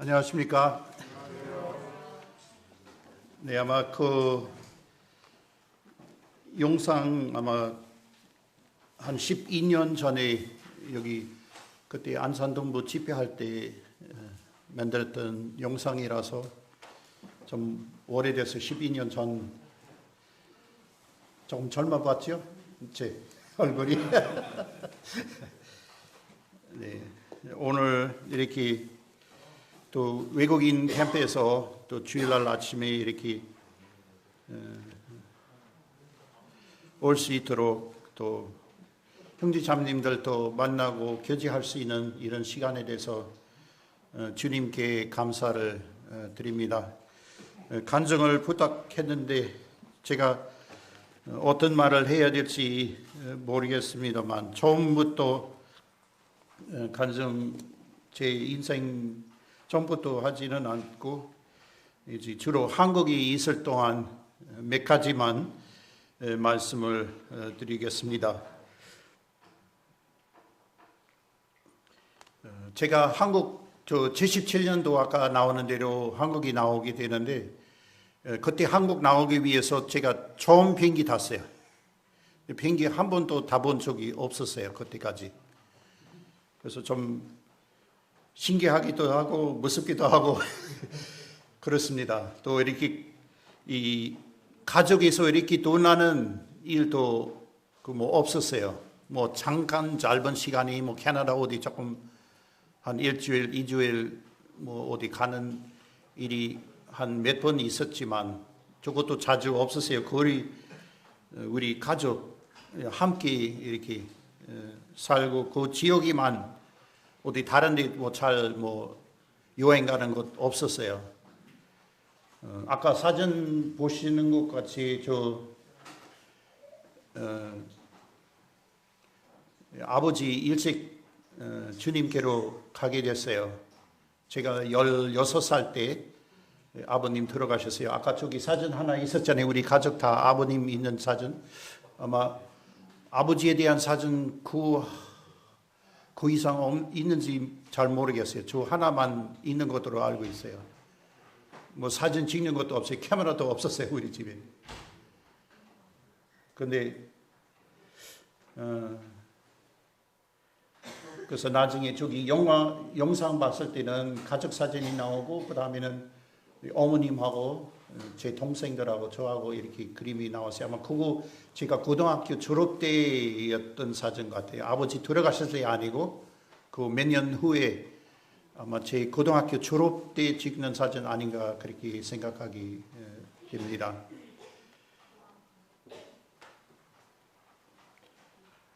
안녕하십니까? 네, 아마 영상 아마 한 12년 전에 여기 그때 안산동부 집회할 때 만들었던 영상이라서 좀 오래돼서 12년 전 조금 젊어 봤죠? 제 얼굴이. 네, 오늘 이렇게 또 외국인 캠프에서 또 주일날 아침에 이렇게 올 수 있도록 또 형제 자매님들도 만나고 교제할 수 있는 이런 시간에 대해서 주님께 감사를 드립니다. 간증을 부탁했는데 제가 어떤 말을 해야 될지 모르겠습니다만 처음부터 간증 제 인생 전부터 하지는 않고 이제 주로 한국에 있을 동안 몇 가지만 말씀을 드리겠습니다. 제가 한국 77년도 아까 나오는 대로 한국이 나오게 되는데 그때 한국 나오기 위해서 제가 처음 비행기 탔어요. 비행기 한 번도 타본 적이 없었어요. 그때까지. 그래서 좀 신기하기도 하고 무섭기도 하고 그렇습니다. 또 이렇게 이 가족에서 이렇게 떠나는 일도 뭐 없었어요. 뭐 잠깐 짧은 시간이 뭐 캐나다 어디 조금 한 일주일, 이주일 뭐 어디 가는 일이 한 몇 번 있었지만 저것도 자주 없었어요. 거의 우리 가족 함께 이렇게 살고 그 지역이만 어디 다른 데 뭐 잘 뭐 여행 가는 곳 없었어요. 아까 사진 보시는 것 같이 아버지 일찍 주님께로 가게 됐어요. 제가 16살 때 아버님 들어가셨어요. 아까 저기 사진 하나 있었잖아요. 우리 가족 다 아버님 있는 사진. 아마 아버지에 대한 사진 그 이상 있는지 잘 모르겠어요. 저 하나만 있는 것으로 알고 있어요. 뭐 사진 찍는 것도 없어요. 카메라도 없었어요. 우리 집에. 근데 그래서 나중에 저기 영상 봤을 때는 가족 사진이 나오고 그 다음에는 어머님하고 제 동생들하고 저하고 이렇게 그림이 나왔어요. 아마 그거 제가 고등학교 졸업 때였던 사진 같아요. 아버지 돌아가실 때 아니고 그 몇 년 후에 아마 제 고등학교 졸업 때 찍는 사진 아닌가 그렇게 생각하기 됩니다.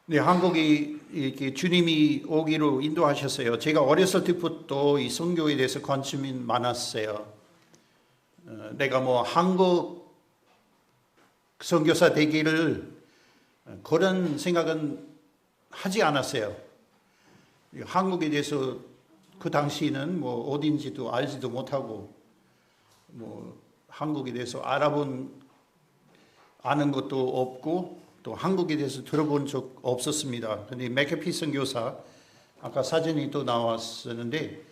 네, 한국이 이렇게 주님이 오기로 인도하셨어요. 제가 어렸을 때부터 이 선교에 대해서 관심이 많았어요. 내가 뭐 한국 선교사 되기를 그런 생각은 하지 않았어요. 한국에 대해서 그 당시에는 뭐 어딘지도 알지도 못하고 뭐 한국에 대해서 아는 것도 없고 또 한국에 대해서 들어본 적 없었습니다. 근데 맥케피 선교사 아까 사진이 또 나왔었는데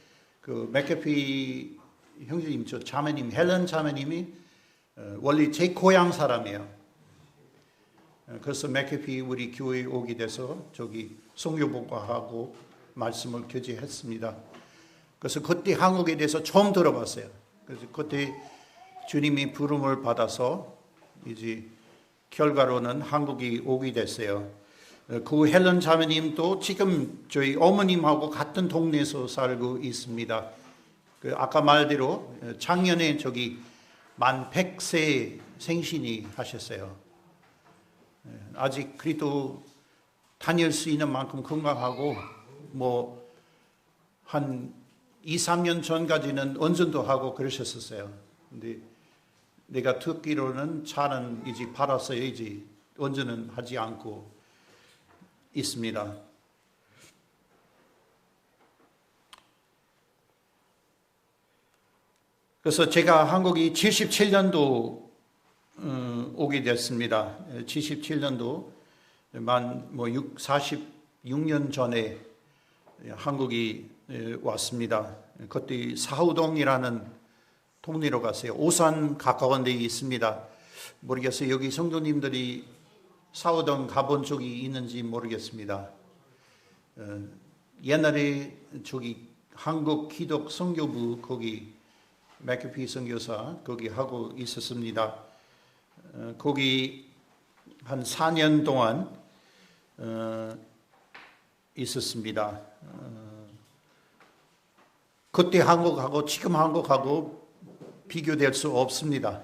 그 맥케피 형제님, 저 자매님, 헬렌 자매님이 원래 제 고향 사람이에요. 그래서 맥케피 우리 교회에 오게 돼서 저기 성교복과하고 말씀을 교제했습니다. 그래서 그때 한국에 대해서 처음 들어봤어요. 그래서 그때 주님이 부름을 받아서 이제 결과로는 한국이 오게 됐어요. 그 헬렌 자매님도 지금 저희 어머님하고 같은 동네에서 살고 있습니다. 아까 말대로 작년에 저기 만 100세 생신이 하셨어요. 아직 그래도 다닐 수 있는 만큼 건강하고 뭐 한 2, 3년 전까지는 운전도 하고 그러셨었어요. 근데 내가 듣기로는 차는 이제 팔았어요. 이제 운전은 하지 않고 있습니다. 그래서 제가 한국이 77년도 오게 됐습니다. 77년도 만 46년 전에 한국이 왔습니다. 그때 사우동이라는 동네로 갔어요. 오산 가까운 데 있습니다. 모르겠어요. 여기 성도님들이 사우동 가본 적이 있는지 모르겠습니다. 옛날에 저기 한국 기독 선교부 거기 맥캐피 선교사 거기 하고 있었습니다. 거기 한 4년 동안 있었습니다. 그때 한국하고 지금 한국하고 비교될 수 없습니다.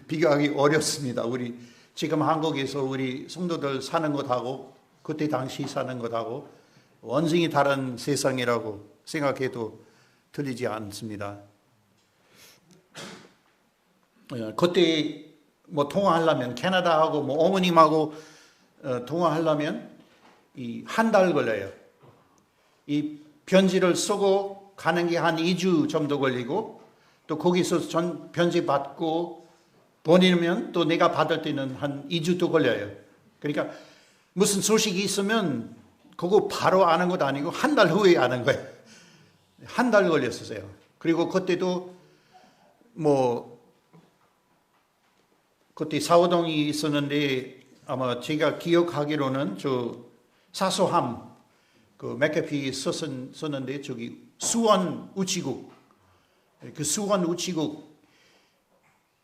비교하기 어렵습니다. 우리 지금 한국에서 우리 성도들 사는 것하고 그때 당시 사는 것하고 완전히 다른 세상이라고 생각해도 틀리지 않습니다. 그때 뭐 통화하려면 캐나다하고 뭐 어머님하고 통화하려면 이 한 달 걸려요. 이 편지를 쓰고 가는 게 한 2주 정도 걸리고 또 거기서 편지 받고 보내면 또 내가 받을 때는 한 2주도 걸려요. 그러니까 무슨 소식이 있으면 그거 바로 아는 것도 아니고 한 달 후에 아는 거예요. 한 달 걸렸었어요. 그리고 그때도 뭐 그때 사우동이 있었는데 아마 제가 기억하기로는 저 사소함 그 맥캐피 썼는데 저기 수원 우치국 그 수원 우치국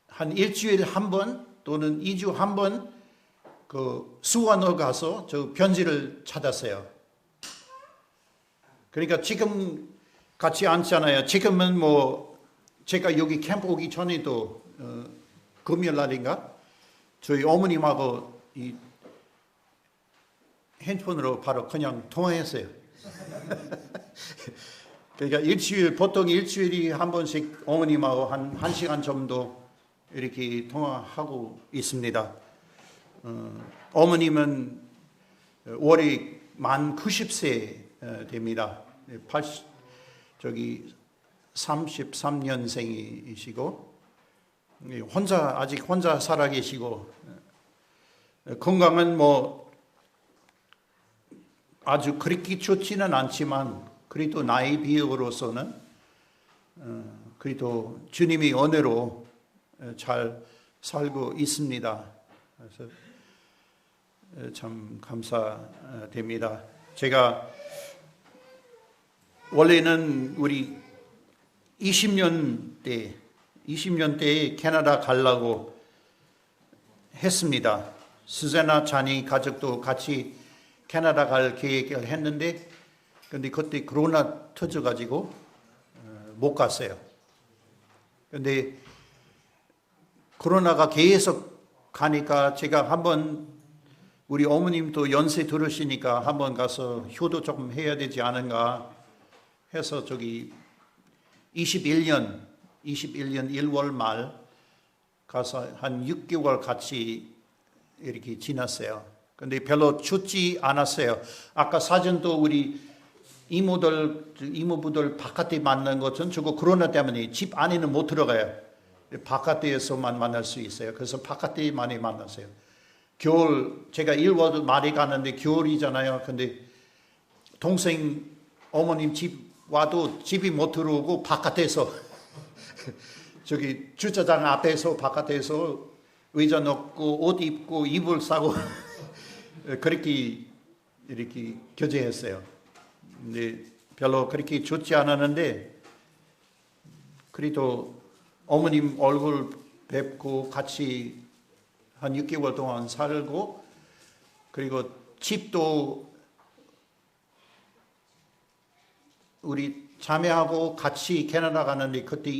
한 일주일에 한 번 또는 2주 한 번 그 수원을 가서 저 편지를 찾았어요. 그러니까 지금 같이 않잖아요. 지금은 뭐 제가 여기 캠프 오기 전에도 금요일 날인가 저희 어머님하고 이 핸드폰으로 바로 그냥 통화했어요. 그러니까 보통 일주일이 한 번씩 어머님하고 한 1시간 정도 이렇게 통화하고 있습니다. 어머님은 올해 만 90세 됩니다. 33년생이시고 아직 혼자 살아 계시고 건강은 뭐 아주 그렇게 좋지는 않지만 그래도 나이 비율로서는 그래도 주님의 은혜로 잘 살고 있습니다. 그래서 참 감사됩니다. 제가 원래는 우리 20년 때에 캐나다 가려고 했습니다. 수제나 자니 가족도 같이 캐나다 갈 계획을 했는데 근데 그때 코로나 터져가지고 못 갔어요. 근데 코로나가 계속 가니까 제가 한번 우리 어머님도 연세 들으시니까 한번 가서 효도 조금 해야 되지 않은가 해서 저기 21년 1월 말 가서 한 6개월 같이 이렇게 지났어요. 근데 별로 춥지 않았어요. 아까 사진도 우리 이모부들 바깥에 만난 것은 저거 코로나 때문에 집 안에는 못 들어가요. 바깥에서만 만날 수 있어요. 그래서 바깥에 많이 만났어요. 겨울 제가 1월 말에 가는데 겨울이잖아요. 근데 동생 어머님 집 와도 집이 못 들어오고 바깥에서 저기 주차장 앞에서 바깥에서 의자 놓고 옷 입고 이불 싸고 그렇게 이렇게 교제했어요. 근데 별로 그렇게 좋지 않았는데 그래도 어머님 얼굴 뵙고 같이 한 6개월 동안 살고 그리고 집도 우리 자매하고 같이 캐나다 가는데 그때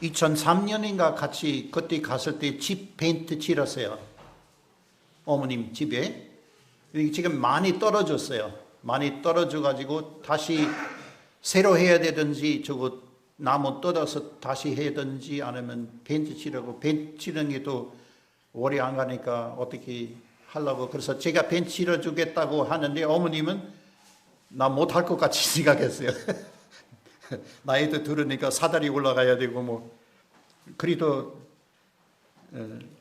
2003년인가 같이 그때 갔을 때 집 페인트 칠했어요. 어머님 집에. 지금 많이 떨어졌어요. 많이 떨어져가지고 다시 새로 해야 되든지 저거 나무 뜯어서 다시 해야든지 아니면 페인트 칠하고 페인트 칠하는 게 또 오래 안 가니까 어떻게 하려고 그래서 제가 페인트 칠해주겠다고 하는데 어머님은 나 못할 것 같이 생각했어요. 나이도 들으니까 사다리 올라가야 되고 뭐 그래도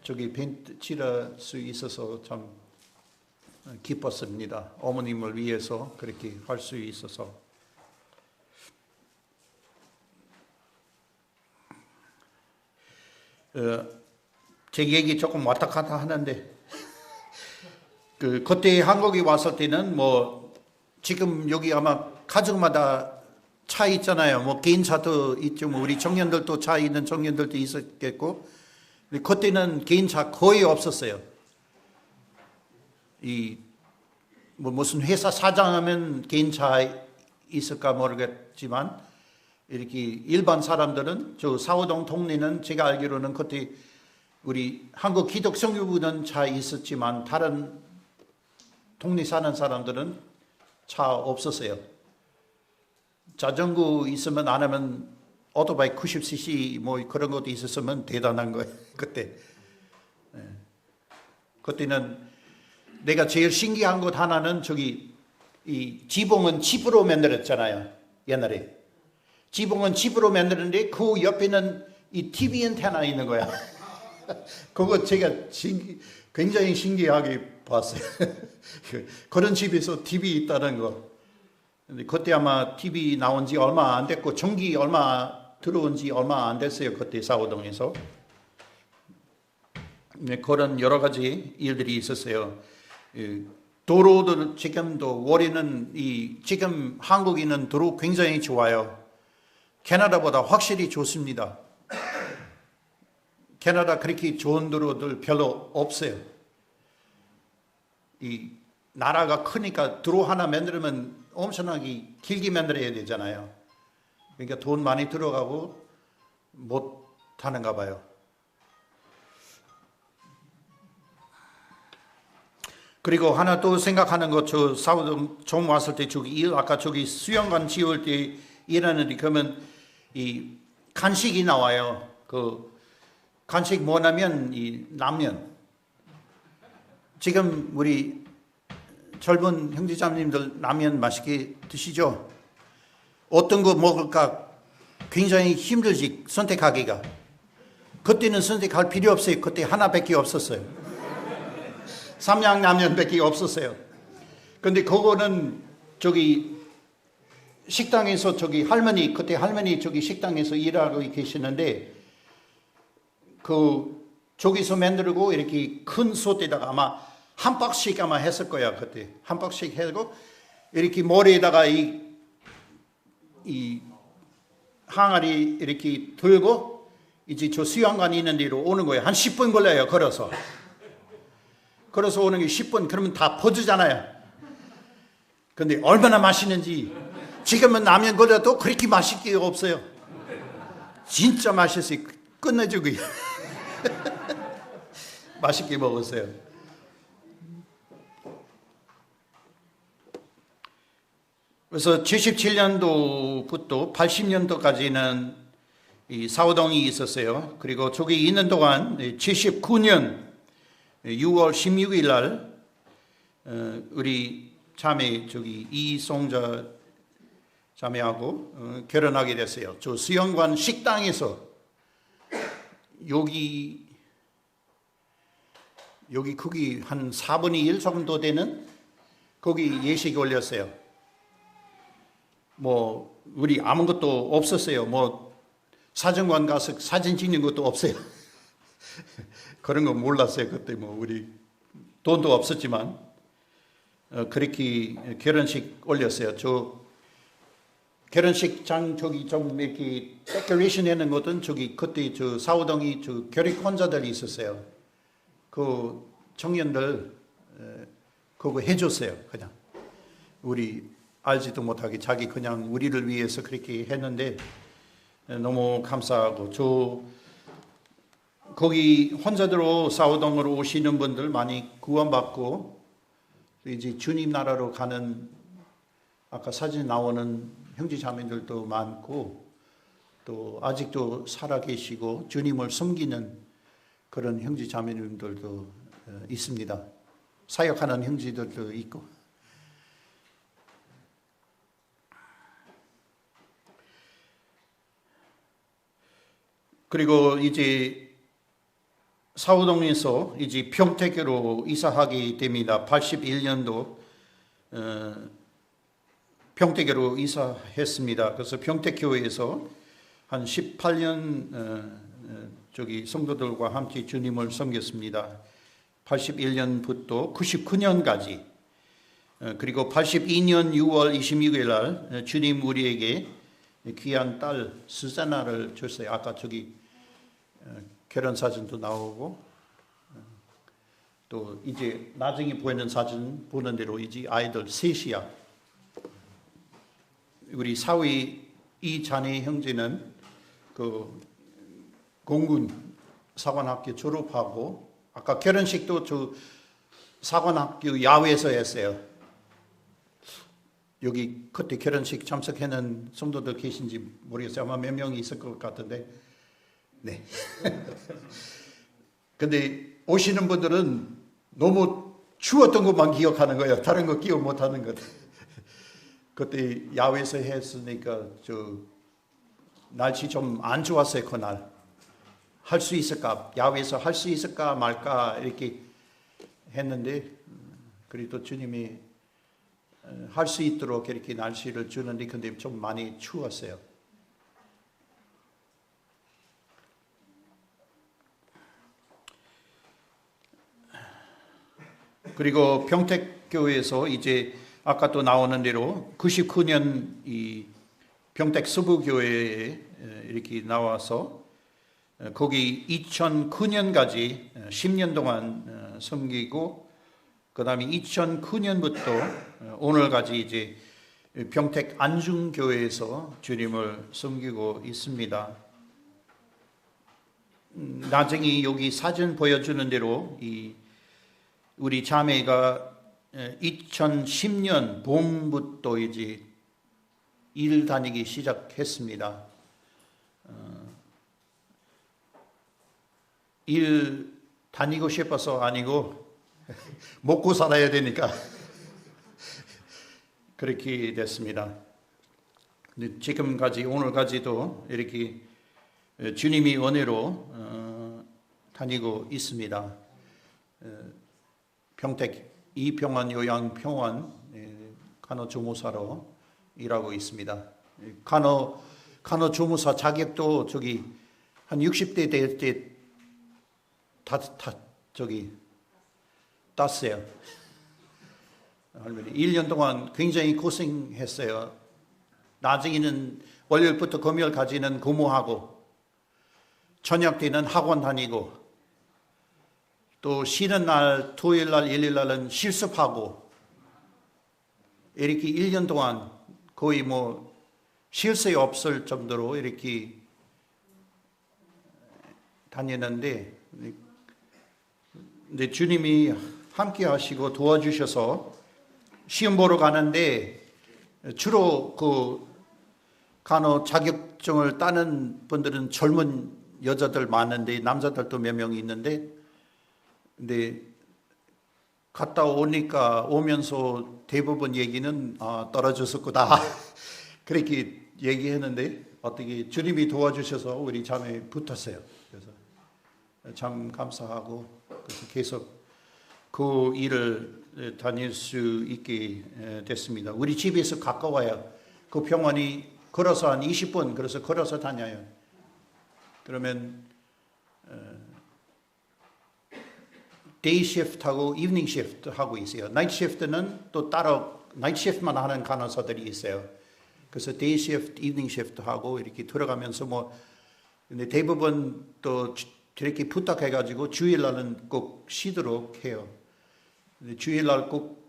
저기 벤트 칠할 수 있어서 참 기뻤습니다. 어머님을 위해서 그렇게 할 수 있어서. 제 얘기 조금 왔다 갔다 하는데 그때 한국에 왔을 때는 뭐 지금 여기 아마 가족마다 차 있잖아요. 뭐 개인 차도 있죠. 뭐 우리 청년들도 차 있는 청년들도 있었겠고, 근데 그때는 개인 차 거의 없었어요. 뭐 무슨 회사 사장하면 개인 차 있을까 모르겠지만 이렇게 일반 사람들은 저 사호동 동네는 제가 알기로는 그때 우리 한국 기독 성교부는 차 있었지만 다른 동네 사는 사람들은 차 없었어요. 자전거 있으면 안 하면 오토바이 90cc 뭐 그런 것도 있었으면 대단한 거예요. 그때. 그때는 내가 제일 신기한 것 하나는 저기 이 지붕은 칩으로 만들었잖아요. 옛날에. 지붕은 칩으로 만드는데 그 옆에는 이 TV 안테나 있는 거야. 그거 제가 굉장히 신기하게 봤어요. 그런 집에서 TV 있다는 거. 근데 그때 아마 TV 나온 지 얼마 안 됐고 전기 들어온 지 얼마 안 됐어요. 그때 사호동에서. 네, 그런 여러 가지 일들이 있었어요. 도로들 지금도 올해는 지금 한국에는 도로 굉장히 좋아요. 캐나다보다 확실히 좋습니다. 캐나다 그렇게 좋은 도로들 별로 없어요. 이 나라가 크니까 도로 하나 만들면 엄청나게 길게 만들어야 되잖아요. 그러니까 돈 많이 들어가고 못 하는가 봐요. 그리고 하나 또 생각하는 것, 저 사우동 좀 왔을 때 아까 저기 수영관 지을 때 일하는데 그러면 이 간식이 나와요. 그 간식 뭐냐면 이 라면. 지금 우리 젊은 형제자매님들 라면 맛있게 드시죠? 어떤 거 먹을까 굉장히 힘들지 선택하기가. 그때는 선택할 필요 없어요. 그때 하나밖에 없었어요. 삼양라면밖에 없었어요. 근데 그거는 저기 식당에서 그때 할머니 저기 식당에서 일하고 계시는데 저기서 만들고 이렇게 큰 솥에다가 아마 한 박씩 아마 했을 거야. 그때 한 박씩 하고 이렇게 머리에다가 이 항아리 이렇게 들고 이제 저 수영관 있는 데로 오는 거예요. 한 10분 걸려요. 걸어서 오는 게 10분. 그러면 다 퍼주잖아요. 근데 얼마나 맛있는지. 지금은 라면 끓여도 그렇게 맛있게 없어요. 진짜 맛있어요. 끝내주기. 맛있게 먹었어요. 그래서 77년도부터 80년도까지는 이 사호동이 있었어요. 그리고 저기 있는 동안 79년 6월 16일 날 우리 자매 저기 이송자 자매하고 결혼하게 됐어요. 저 수영관 식당에서 여기 거기 한 4분의 1 정도 되는 거기 예식이 올렸어요. 뭐 우리 아무것도 없었어요. 뭐 사진관 가서 사진 찍는 것도 없어요. 그런 거 몰랐어요. 그때 뭐 우리 돈도 없었지만 그렇게 결혼식 올렸어요. 저 결혼식장 저기 좀 이렇게 데코레이션 하는 것은 저기 그때 저 사호동이 저 결혼권자들이 있었어요. 그 청년들 그거 해줬어요. 그냥 우리 알지도 못하게 자기 그냥 우리를 위해서 그렇게 했는데 너무 감사하고 거기 혼자들로 사호동으로 오시는 분들 많이 구원받고 이제 주님 나라로 가는 아까 사진 나오는 형제 자매들도 많고 또 아직도 살아계시고 주님을 섬기는 그런 형제 자매님들도 있습니다. 사역하는 형제들도 있고. 그리고 이제 사우동에서 이제 평택으로 이사하게 됩니다. 81년도 평택으로 이사했습니다. 그래서 평택교회에서 한 18년 저기 성도들과 함께 주님을 섬겼습니다. 81년부터 99년까지. 그리고 82년 6월 26일 날 주님 우리에게 귀한 딸 수자나를 줬어요. 아까 저기 결혼 사진도 나오고, 또 이제 나중에 보이는 사진 보는 대로 이제 아이들 셋이야. 우리 사위 이 자네 형제는 그 공군 사관학교 졸업하고, 아까 결혼식도 저 사관학교 야외에서 했어요. 여기 그때 결혼식 참석하는 성도들 계신지 모르겠어요. 아마 몇 명이 있을 것 같은데, 네. 근데 오시는 분들은 너무 추웠던 것만 기억하는 거예요. 다른 거 기억 못 하는 것. 그때 야외에서 했으니까 저 날씨 좀 안 좋았어요. 그날 할 수 있을까, 야외에서 할 수 있을까 말까 이렇게 했는데, 그래도 주님이 할 수 있도록 이렇게 날씨를 주는데, 근데 좀 많이 추웠어요. 그리고 평택교회에서 이제 아까 또 나오는 대로 99년 이 평택 서부교회에 이렇게 나와서 거기 2009년까지 10년 동안 섬기고, 그 다음에 2009년부터 오늘까지 이제 평택 안중교회에서 주님을 섬기고 있습니다. 나중에 여기 사진 보여주는 대로 이 우리 자매가 2010년 봄부터 이제 일 다니기 시작했습니다. 일 다니고 싶어서 아니고 먹고 살아야 되니까 그렇게 됐습니다. 근데 지금까지 오늘까지도 이렇게 주님이 은혜로 다니고 있습니다. 평택 이평원 요양병원 간호조무사로 일하고 있습니다. 간호조무사 자격도 저기 한 60대 될 때 저기 땄어요. 할머니 1년 동안 굉장히 고생했어요. 나중에는 월요일부터 금요일까지는 근무하고, 저녁 때는 학원 다니고, 또 쉬는 날 토요일 날 일요일 날은 실습하고, 이렇게 1년 동안 거의 뭐 쉴 새 없을 정도로 이렇게 다녔는데, 근데 주님이 함께 하시고 도와주셔서 시험 보러 가는데, 주로 그 간호 자격증을 따는 분들은 젊은 여자들 많은데, 남자들도 몇 명 있는데, 근데 갔다 오면서 대부분 얘기는 떨어졌을 거다 그렇게 얘기했는데, 어떻게 주님이 도와주셔서 우리 자매에 붙었어요. 그래서 참 감사하고, 그래서 계속 그 일을 다닐 수 있게 됐습니다. 우리 집에서 가까워요. 그 병원이 걸어서 한 20분, 그래서 걸어서 다녀요. 그러면 데이 시프트하고 이브닝 시프트 하고 있어요. 나이트 시프트는 또 따로 나이트 시프트만 하는 간호사들이 있어요. 그래서 데이 시프트, 이브닝 시프트 하고 이렇게 들어가면서 뭐, 근데 대부분 또 이렇게 부탁해가지고 주일날은 꼭 쉬도록 해요. 근데 주일날 꼭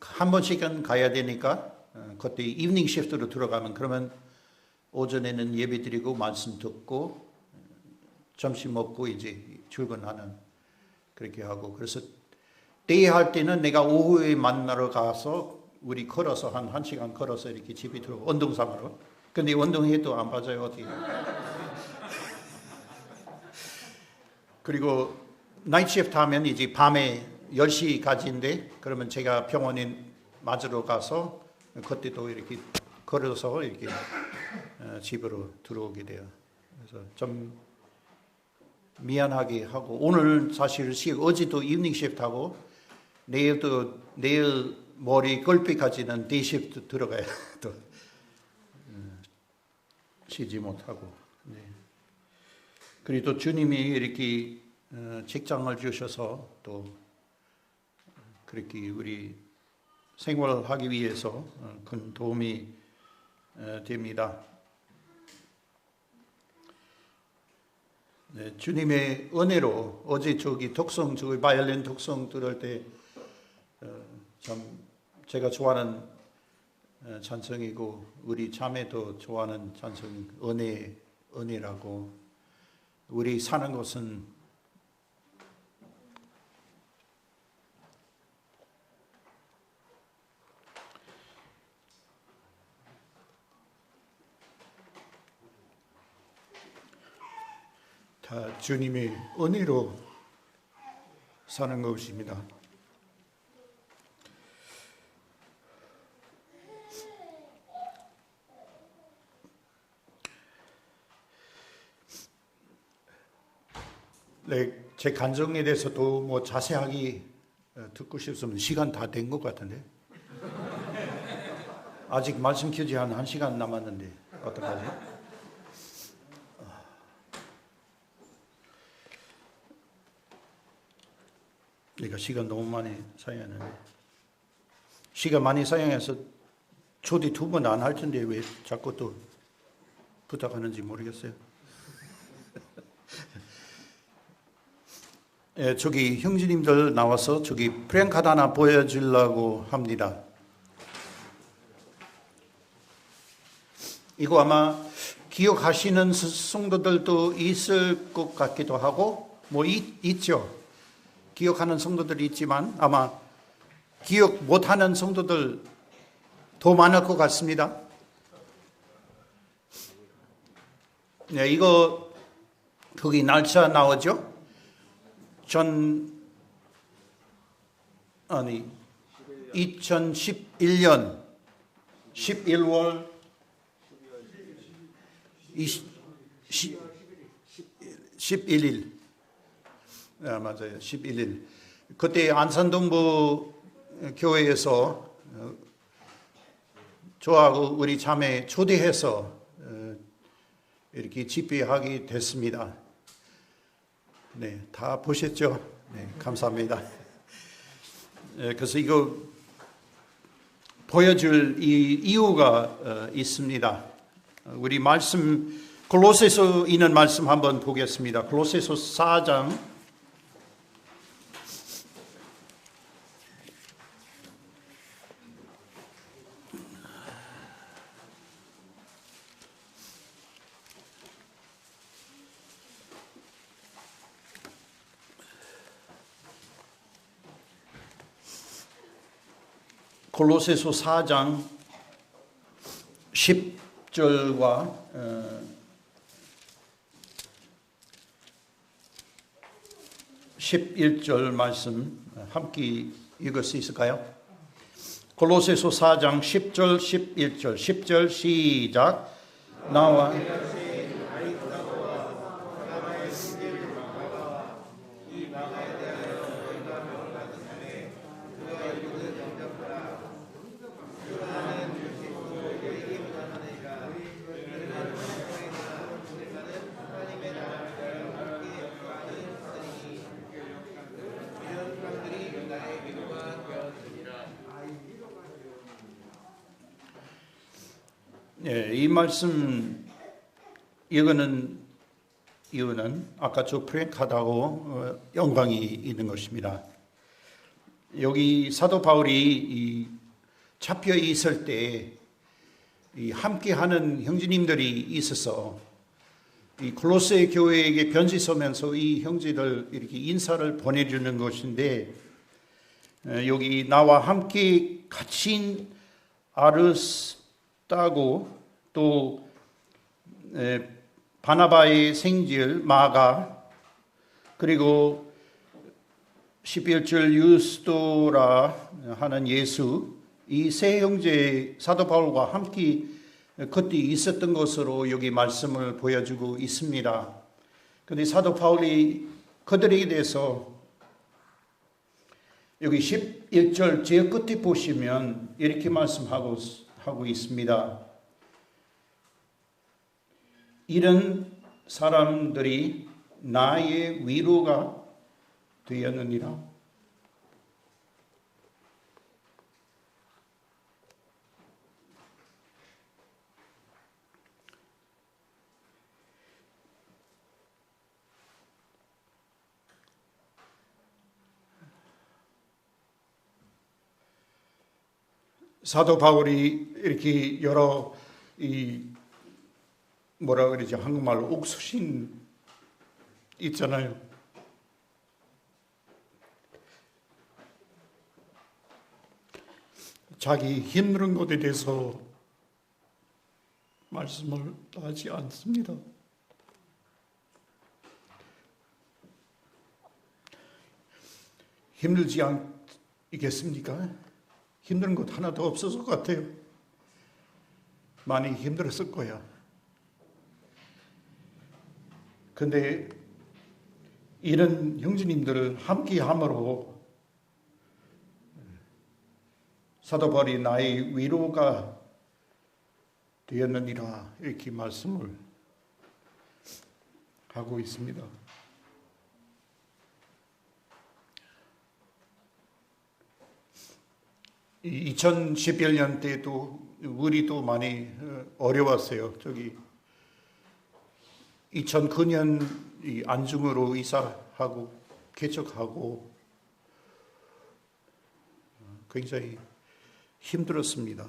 한 번씩은 가야 되니까 그때 이브닝 시프트로 들어가면, 그러면 오전에는 예배 드리고 말씀 듣고 점심 먹고 이제 출근하는, 그렇게 하고. 그래서 데이 할 때는 내가 오후에 만나러 가서 우리 걸어서 한 1시간 걸어서 이렇게 집에 들어, 운동삼으로. 근데 운동해도 안 빠져요, 어떻게. 그리고 나이트 시프트 하면 이제 밤에 10시까지인데, 그러면 제가 병원에 맞으러 가서 그때도 이렇게 걸어서 이렇게 집으로 들어오게 돼요. 그래서 좀 미안하게 하고, 오늘 사실 어제도 이브닝 시프트 하고 내일 머리 걸비까지는 데이 시프트 들어가야 또 쉬지 못하고. 네. 그리고 또 주님이 이렇게 직장을 주셔서 또 그렇게 우리 생활하기 위해서 큰 도움이 됩니다. 네, 주님의 은혜로 어제 독성, 바이올린 독성 들을 때 참 제가 좋아하는 찬송이고 우리 자매도 좋아하는 찬송이 은혜라고. 우리 사는 것은 다 주님의 은혜로 사는 것입니다. 네, 제 간증에 대해서도 뭐 자세하게 듣고 싶으면 시간 다 된 것 같은데 아직 말씀 켜지 한 1시간 남았는데 어떡하지? 그러니까 시간 너무 많이 사용했는데, 시간 많이 사용해서 초대 2번 안 할 텐데 왜 자꾸 또 부탁하는지 모르겠어요. 예, 저기 형제님들 나와서 저기 프랭카드 하나 보여주려고 합니다. 이거 아마 기억하시는 성도들도 있을 것 같기도 하고, 뭐 있죠. 기억하는 성도들이 있지만 아마 기억 못하는 성도들 더 많을 것 같습니다. 네, 이거 거기 날짜 나오죠? 2011년 11월 11일. 맞아요. 11일. 그때 안산동부 교회에서 저하고 우리 자매 초대해서 이렇게 집회하게 됐습니다. 네, 다 보셨죠? 네, 감사합니다. 그래서 이거 보여줄 이유가 있습니다. 우리 말씀, 골로새서 있는 말씀 한번 보겠습니다. 골로새서 4장 10절과 11절 말씀 함께 읽을 수 있을까요? 골로새서 4장 10절 11절 10절 시작. 나와 이 말씀 이거는 이유는 아까 저 프랭카드하고 연관이 있는 것입니다. 여기 사도 바울이 잡혀 있을 때 함께하는 형제님들이 있어서 이 골로새 교회에게 편지 써면서 이 형제들 이렇게 인사를 보내주는 것인데, 여기 나와 함께 갇힌 아르스타고 또 바나바의 생질 마가, 그리고 11절 유스도라 하는 예수, 이 세 형제 사도 바울과 함께 그때 있었던 것으로 여기 말씀을 보여주고 있습니다. 근데 사도 바울이 그들에게 대해서 여기 11절 제 끝에 보시면 이렇게 말씀하고 있습니다. 이런 사람들이 나의 위로가 되었느니라. 사도 바울이 이렇게 여러 뭐라 그러지, 한국말로 옥수신 있잖아요. 자기 힘든 것에 대해서 말씀을 하지 않습니다. 힘들지 않겠습니까? 힘든 것 하나도 없었을 것 같아요. 많이 힘들었을 거야. 근데 이런 형제님들을 함께함으로 사도 바울이 나의 위로가 되었느니라 이렇게 말씀을 하고 있습니다. 이 2011년 때도 우리도 많이 어려웠어요. 2009년 안중으로 이사하고 개척하고 굉장히 힘들었습니다.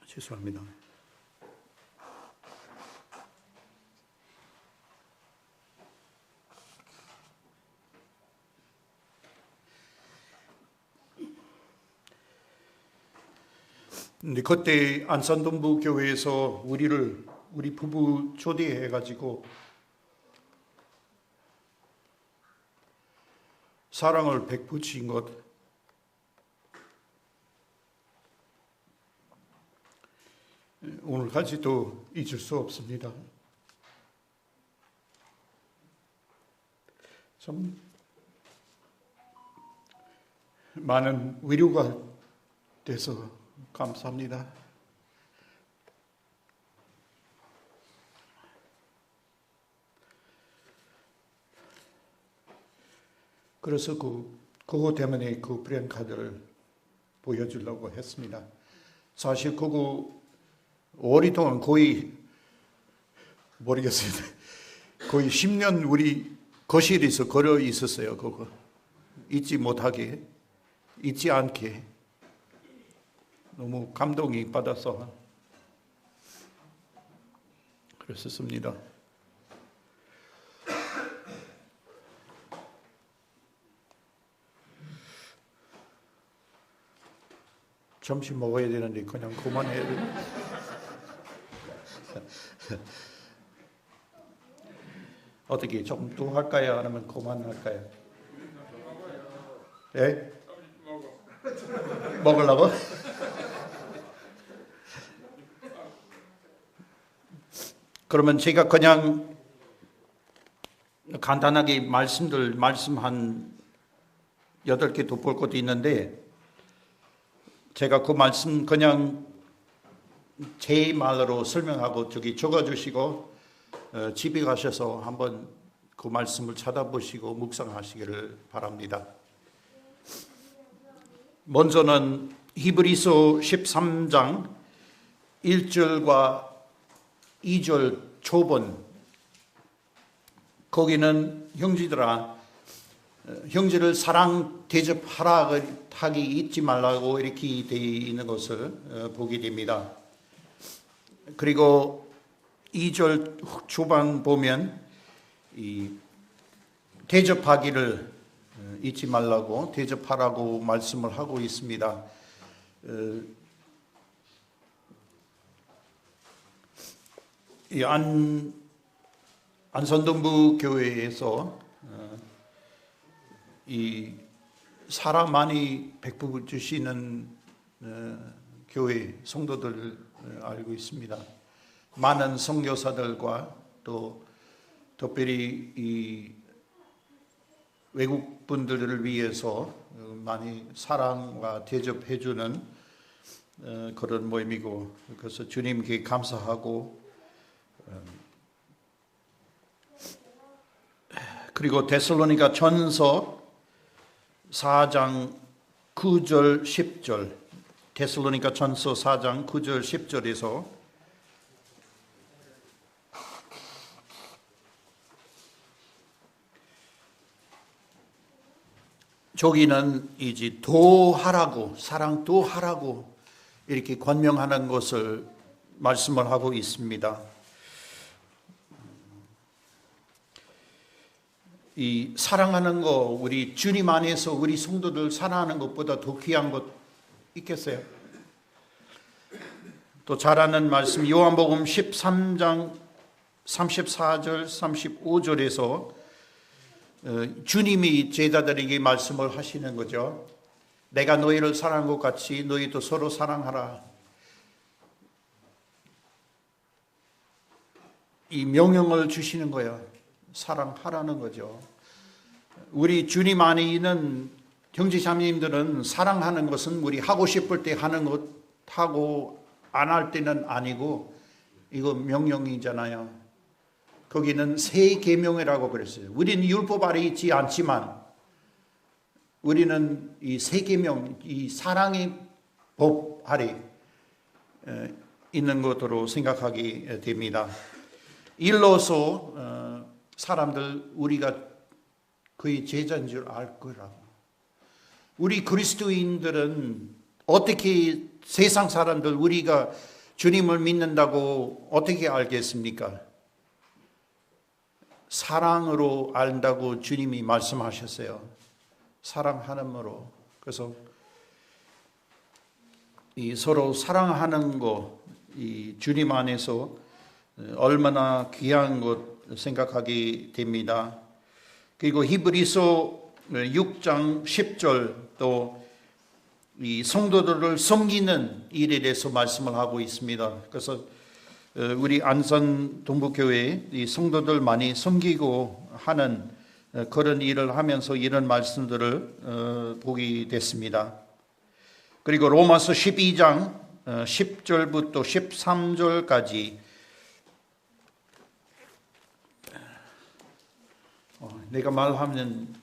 죄송합니다. 근데 그때 안산동부 교회에서 우리 부부 초대해가지고 사랑을 베푸신 것, 오늘까지도 잊을 수 없습니다. 참 많은 위로가 돼서 감사합니다. 그래서 그거 때문에 그 프랭카드를 보여주려고 했습니다. 사실 그거 오랫동안 거의 모르겠어요. 거의 10년 우리 거실에서 걸어 있었어요. 그거 잊지 못하게, 잊지 않게. 너무 감동이 받아서 그랬었습니다. 점심 먹어야 되는데 그냥 그만해야 돼. 어떻게 좀 더 할까요? 아니면 그만할까요? 예? 먹으려고? 그러면 제가 그냥 간단하게 말씀 한 8개 더 볼 것도 있는데, 제가 그 말씀 그냥 제 말로 설명하고 적어주시고 집에 가셔서 한번 그 말씀을 찾아보시고 묵상하시기를 바랍니다. 먼저는 히브리서 13장 1절과 2절 초본, 거기는 형제들아 형제를 사랑 대접하라 하기 잊지 말라고 이렇게 되어 있는 것을 보게 됩니다. 그리고 2절 초반 보면 이 대접하기를 잊지 말라고 대접하라고 말씀을 하고 있습니다. 이 안산동부 교회에서 이 사랑 많이 베풀어 주시는 교회 성도들 알고 있습니다. 많은 선교사들과 또 특별히 이 외국 분들을 위해서 많이 사랑과 대접해주는 그런 모임이고, 그래서 주님께 감사하고, 그리고 데살로니가 전서 4장 9절 10절, 데살로니가 전서 4장 9절 10절에서 저기는 이제 더 하라고, 사랑 더 하라고 이렇게 권명하는 것을 말씀을 하고 있습니다. 이 사랑하는 거, 우리 주님 안에서 우리 성도들 사랑하는 것보다 더 귀한 것 있겠어요? 또 잘 아는 말씀 요한복음 13장 34절 35절에서 주님이 제자들에게 말씀을 하시는 거죠. 내가 너희를 사랑한 것 같이 너희도 서로 사랑하라. 이 명령을 주시는 거예요. 사랑하라는 거죠. 우리 주님 안에 있는 형제 자매님들은 사랑하는 것은 우리 하고 싶을 때 하는 것 하고 안 할 때는 아니고, 이거 명령이잖아요. 거기는 새 계명이라고 그랬어요. 우리는 율법 아래 있지 않지만 우리는 이 새 계명, 이 사랑의 법 아래 있는 것으로 생각하게 됩니다. 일러서 사람들 우리가 그의 제자인 줄 알 거라고. 우리 그리스도인들은 어떻게 세상 사람들 우리가 주님을 믿는다고 어떻게 알겠습니까? 사랑으로 안다고 주님이 말씀하셨어요. 사랑하는으로. 그래서 이 서로 사랑하는 거, 이 주님 안에서 얼마나 귀한 것 생각하게 됩니다. 그리고 히브리서 6장 10절 또 이 성도들을 섬기는 일에 대해서 말씀을 하고 있습니다. 그래서 우리 안산 동부교회 이 성도들 많이 섬기고 하는 그런 일을 하면서 이런 말씀들을 보게 됐습니다. 그리고 로마서 12장 10절부터 13절까지 내가 말하면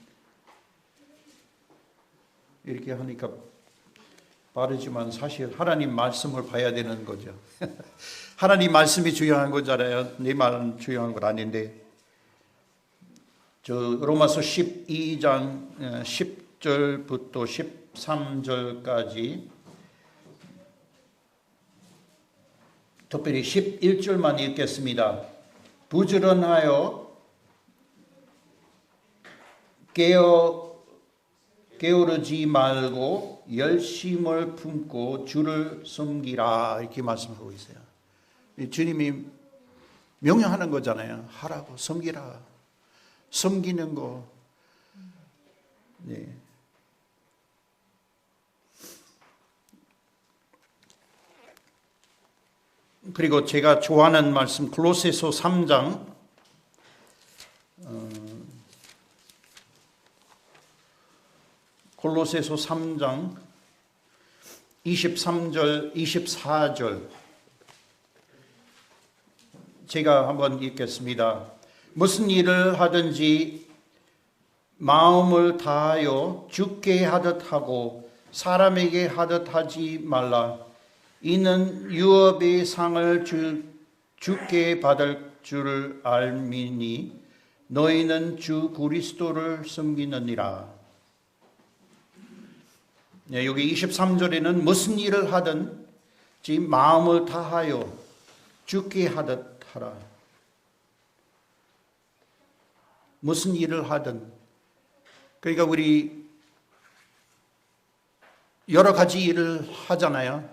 이렇게 하니까 빠르지만 사실 하나님 말씀을 봐야 되는 거죠. 하나님 말씀이 중요한 거잖아요. 내 말은 중요한 건 아닌데. 저 로마서 12장 10절부터 13절까지 특별히 11절만 읽겠습니다. 부지런하여 게으르지 말고 열심을 품고 주를 섬기라, 이렇게 말씀하고 있어요. 주님이 명령하는 거잖아요. 하라고, 섬기라. 섬기는 거. 네. 그리고 제가 좋아하는 말씀 골로새서 3장 골로새서 3장 23절 24절 제가 한번 읽겠습니다. 무슨 일을 하든지 마음을 다하여 주께 하듯 하고 사람에게 하듯 하지 말라. 이는 유업의 상을 주께 받을 줄을 알미니 너희는 주 그리스도를 섬기느니라. 네, 여기 23절에는 무슨 일을 하든지 마음을 다하여 주께 하듯 하라. 무슨 일을 하든, 그러니까 우리 여러 가지 일을 하잖아요.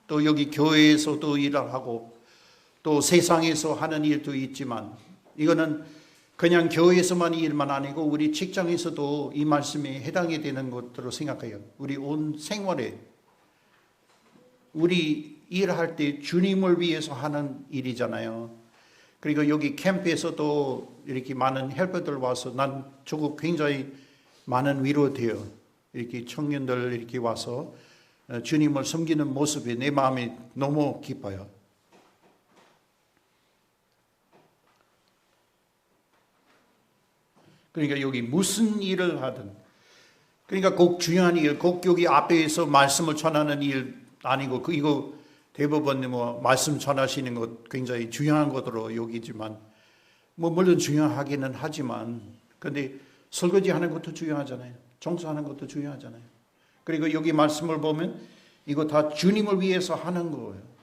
또 여기 교회에서도 일을 하고 또 세상에서 하는 일도 있지만, 이거는 그냥 교회에서만 일만 아니고 우리 직장에서도 이 말씀에 해당이 되는 것으로 생각해요. 우리 온 생활에 우리 일할 때 주님을 위해서 하는 일이잖아요. 그리고 여기 캠프에서도 이렇게 많은 헬퍼들 와서 난 저거 굉장히 많은 위로돼요. 이렇게 청년들 이렇게 와서 주님을 섬기는 모습이 내 마음이 너무 기뻐요. 그러니까 여기 무슨 일을 하든, 그러니까 꼭 중요한 일, 꼭 여기 앞에서 말씀을 전하는 일 아니고, 이거 대부분 뭐 말씀 전하시는 것 굉장히 중요한 것으로 여기지만, 뭐 물론 중요하기는 하지만, 근데 설거지 하는 것도 중요하잖아요. 청소하는 것도 중요하잖아요. 그리고 여기 말씀을 보면 이거 다 주님을 위해서 하는 거예요.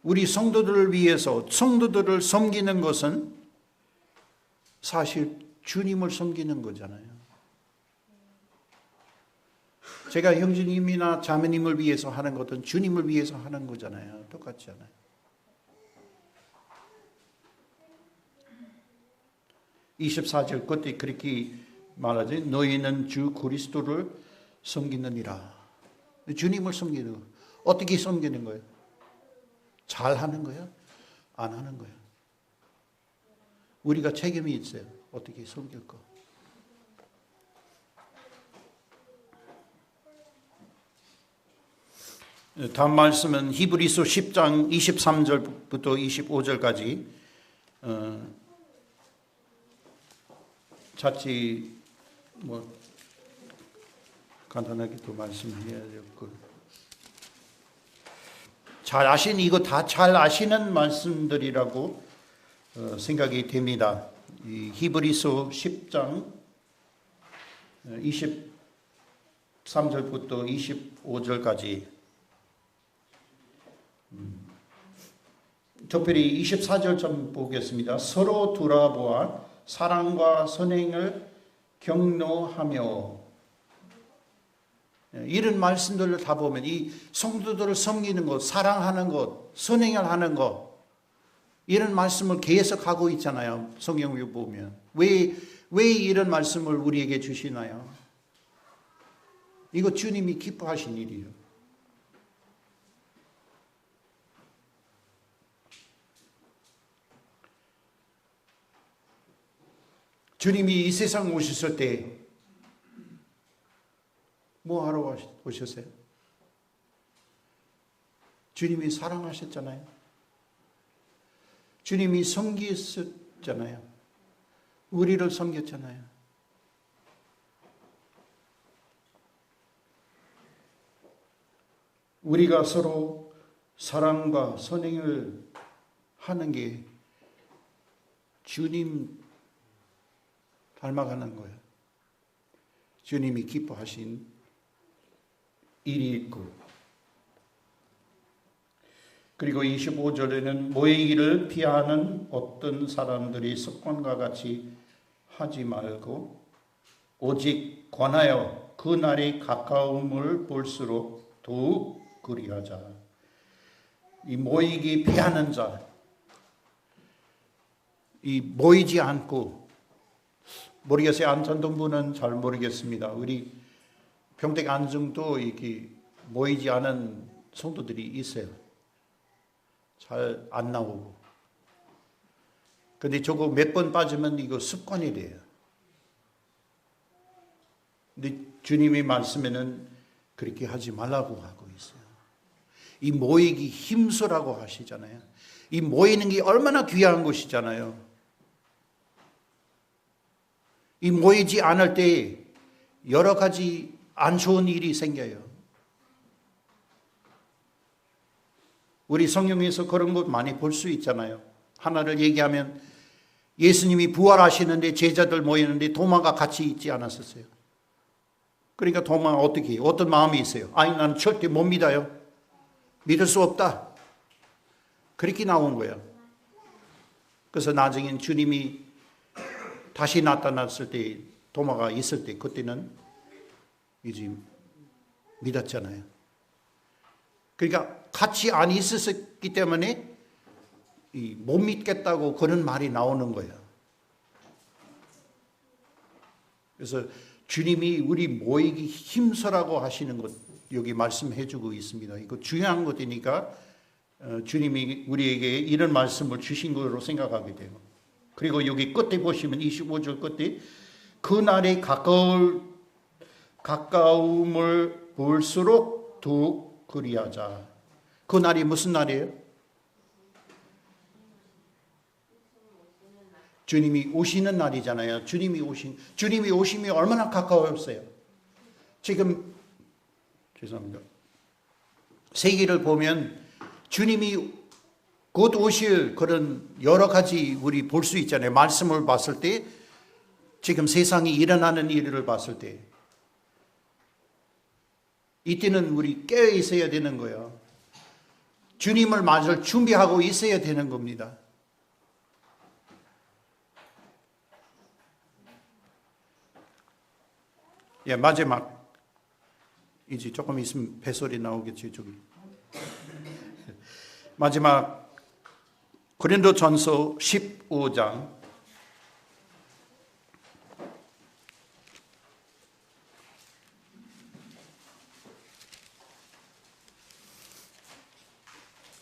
우리 성도들을 위해서 성도들을 섬기는 것은 사실 주님을 섬기는 거잖아요. 제가 형제님이나 자매님을 위해서 하는 것은 주님을 위해서 하는 거잖아요. 똑같잖아요. (24절) 끝에 그렇게 말하지. 너희는 주 그리스도를 섬기느니라. 주님을 섬기는 거. 어떻게 섬기는 거예요? 잘 하는 거예요? 안 하는 거예요? 우리가 책임이 있어요. 어떻게 섬길 거. 다음 말씀은 히브리서 10장 23절부터 25절까지 자칫 뭐 간단하게 또 말씀해야 될 거. 잘 이거 다 잘 아시는 말씀들이라고 생각이 됩니다. 이 히브리서 10장 23절부터 25절까지 특별히 24절 좀 보겠습니다. 서로 돌아보아 사랑과 선행을 격려하며, 이런 말씀들을 다 보면 이 성도들을 섬기는 것, 사랑하는 것, 선행을 하는 것, 이런 말씀을 계속하고 있잖아요. 성경에 보면 왜 이런 말씀을 우리에게 주시나요? 이거 주님이 기뻐하신 일이에요. 주님이 이 세상 오셨을 때 뭐 하러 오셨어요? 주님이 사랑하셨잖아요. 주님이 섬기셨잖아요. 우리를 섬겼잖아요. 우리가 서로 사랑과 선행을 하는 게 주님 닮아가는 거예요. 주님이 기뻐하신 일이 있고, 그리고 25절에는 모이기를 피하는 어떤 사람들이 습관과 같이 하지 말고 오직 권하여 그 날이 가까움을 볼수록 더욱 그리하자. 이 모이기 피하는 자, 이 모이지 않고, 모르겠어요. 안전동부는 잘 모르겠습니다. 우리 평택 안중도 이렇게 모이지 않은 성도들이 있어요. 잘 안 나오고. 근데 저거 몇 번 빠지면 이거 습관이 돼요. 근데 주님의 말씀에는 그렇게 하지 말라고 하고 있어요. 이 모이기 힘쓰라고 하시잖아요. 이 모이는 게 얼마나 귀한 것이잖아요. 이 모이지 않을 때 여러 가지 안 좋은 일이 생겨요. 우리 성경에서 그런 것 많이 볼 수 있잖아요. 하나를 얘기하면 예수님이 부활하시는데 제자들 모이는데 도마가 같이 있지 않았었어요. 그러니까 도마가 어떻게 해요? 어떤 마음이 있어요? 아니 나는 절대 못 믿어요. 믿을 수 없다. 그렇게 나온 거예요. 그래서 나중엔 주님이 다시 나타났을 때 도마가 있을 때 그때는 이제 믿었잖아요. 그러니까 같이 안 있었기 때문에 못 믿겠다고 그런 말이 나오는 거예요. 그래서 주님이 우리 모이기 힘쓰라고 하시는 것, 여기 말씀해주고 있습니다. 이거 중요한 것이니까 주님이 우리에게 이런 말씀을 주신 것으로 생각하게 돼요. 그리고 여기 끝에 보시면 25절 끝에 그날에 가까움을 볼수록 더욱 그리하자. 그날이 무슨 날이에요? 주님이 오시는 날이잖아요. 주님이 오심이 얼마나 가까웠어요. 지금 죄송합니다. 세계를 보면 주님이 곧 오실 그런 여러 가지 우리 볼 수 있잖아요. 말씀을 봤을 때 지금 세상이 일어나는 일을 봤을 때 이때는 우리 깨어 있어야 되는 거예요. 주님을 맞을 준비하고 있어야 되는 겁니다. 예, 마지막 이제 조금 있으면 폐소리 나오겠지 저기. 마지막 고린도전서 15장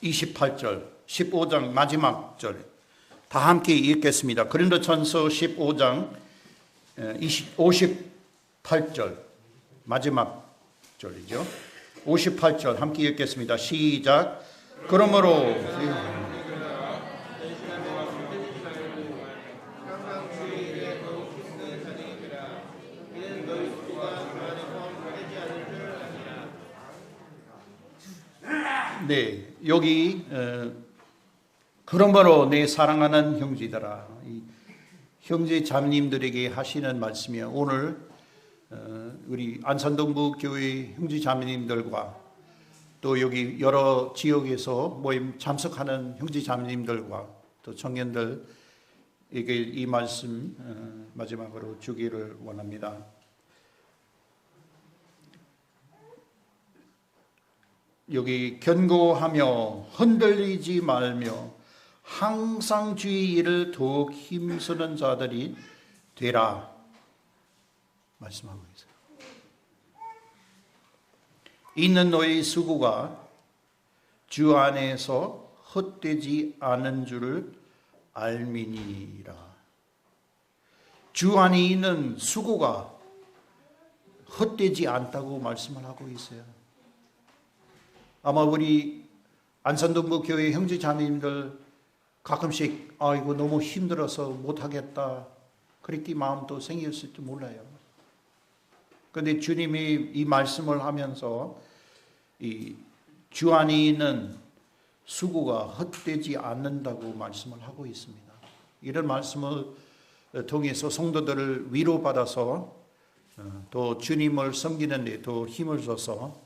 28절 15장 마지막 절 다 함께 읽겠습니다. 고린도전서 15장 58절 마지막 절이죠. 58절 함께 읽겠습니다. 시작. 그러므로 네, 여기 그러므로 내 사랑하는 형제들아, 형제 자매님들에게 하시는 말씀이요. 오늘 우리 안산동부 교회 형제 자매님들과 또 여기 여러 지역에서 모임 참석하는 형제 자매님들과 또 청년들에게 이 말씀 마지막으로 주기를 원합니다. 여기 견고하며 흔들리지 말며 항상 주의 일을 더욱 힘쓰는 자들이 되라 말씀하고 있어요. 있는 너의 수고가 주 안에서 헛되지 않은 줄을 알미니라. 주 안에 있는 수고가 헛되지 않다고 말씀을 하고 있어요. 아마 우리 안산동부 교회 형제 자매님들 가끔씩 이거 너무 힘들어서 못하겠다 그렇게 마음도 생겼을지 몰라요. 그런데 주님이 이 말씀을 하면서 이 주 안에 있는 수고가 헛되지 않는다고 말씀을 하고 있습니다. 이런 말씀을 통해서 성도들을 위로받아서 또 주님을 섬기는 데 더 힘을 줘서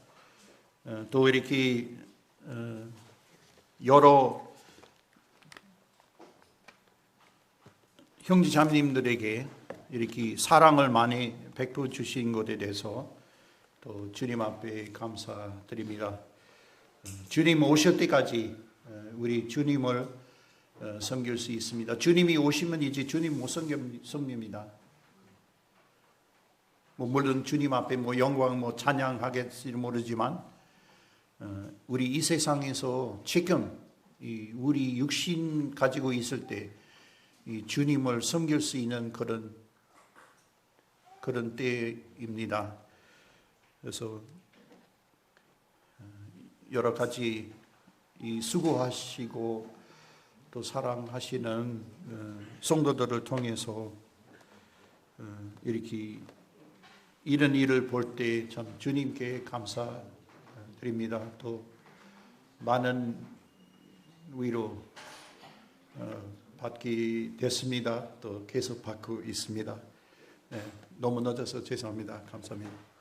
또 이렇게 여러 형제 자매님들에게 이렇게 사랑을 많이 베풀어 주신 것에 대해서 또 주님 앞에 감사드립니다. 주님 오실 때까지 우리 주님을 섬길 수 있습니다. 주님이 오시면 이제 주님 못 섬깁니다. 물론 주님 앞에 영광 찬양하겠지 모르지만 우리 이 세상에서 지금 우리 육신 가지고 있을 때 이 주님을 섬길 수 있는 그런 때입니다. 그래서 여러 가지 이 수고하시고 또 사랑하시는 성도들을 통해서 이렇게 이런 일을 볼 때 참 주님께 감사드립니다. 또 많은 위로 받게 됐습니다. 또 계속 받고 있습니다. 네, 너무 늦어서 죄송합니다. 감사합니다.